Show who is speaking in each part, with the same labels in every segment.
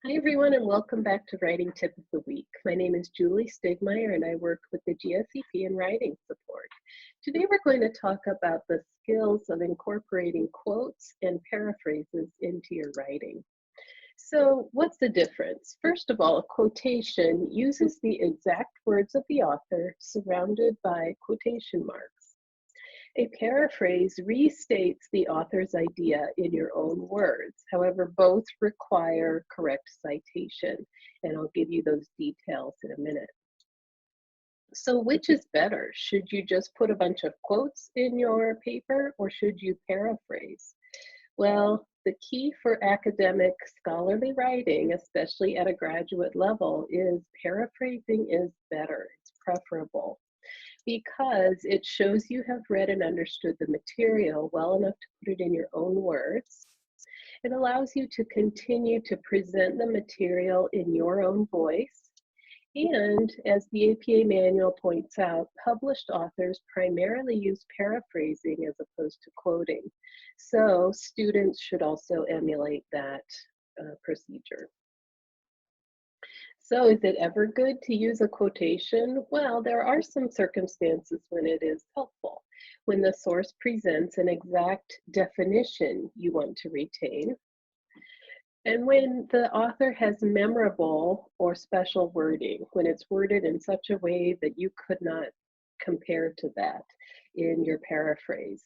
Speaker 1: Hi, everyone, and welcome back to Writing Tip of the Week. My name is Julie Stegmeyer, and I work with the GSEP in writing support. Today, we're going to talk about the skills of incorporating quotes and paraphrases into your writing. So, what's the difference? First of all, a quotation uses the exact words of the author surrounded by quotation marks. A paraphrase restates the author's idea in your own words. However, both require correct citation, and I'll give you those details in a minute. So which is better? Should you just put a bunch of quotes in your paper, or should you paraphrase? Well, the key for academic scholarly writing, especially at a graduate level, is paraphrasing is better. It's preferable, because it shows you have read and understood the material well enough to put it in your own words. It allows you to continue to present the material in your own voice. And as the APA manual points out, published authors primarily use paraphrasing as opposed to quoting. So students should also emulate that procedure. So is it ever good to use a quotation? Well, there are some circumstances when it is helpful. When the source presents an exact definition you want to retain, and when the author has memorable or special wording, when it's worded in such a way that you could not compare to that in your paraphrase,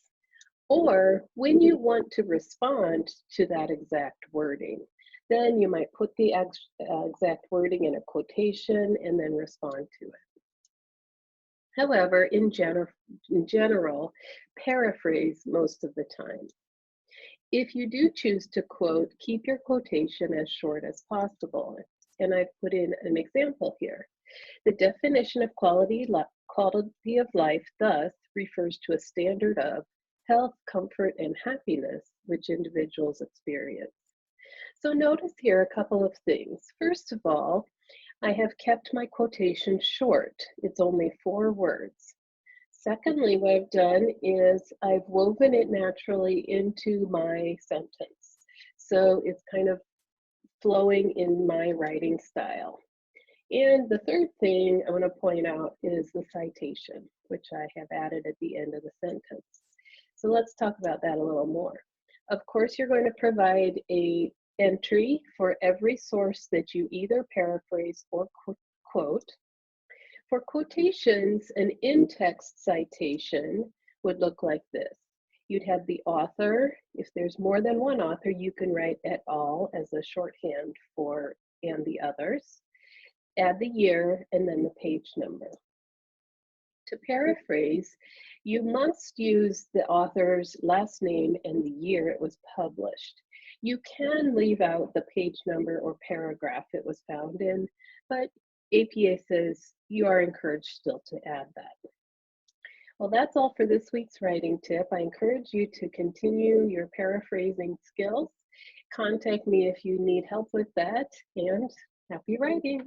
Speaker 1: or when you want to respond to that exact wording. Then you might put the exact wording in a quotation and then respond to it. However, in general, paraphrase most of the time. If you do choose to quote, keep your quotation as short as possible. And I've put in an example here. The definition of quality of life thus refers to a standard of health, comfort, and happiness which individuals experience. So notice here a couple of things. First of all, I have kept my quotation short. It's only 4 words. Secondly, what I've done is I've woven it naturally into my sentence. So it's kind of flowing in my writing style. And the third thing I want to point out is the citation, which I have added at the end of the sentence. So let's talk about that a little more. Of course, you're going to provide an entry for every source that you either paraphrase or quote. For quotations, an in-text citation would look like this. You'd have the author. If there's more than one author, you can write et al. As a shorthand for and the others. Add the year and then the page number. To paraphrase, you must use the author's last name and the year it was published. You can leave out the page number or paragraph it was found in, but APA says you are encouraged still to add that. Well, that's all for this week's writing tip. I encourage you to continue your paraphrasing skills. Contact me if you need help with that, and happy writing.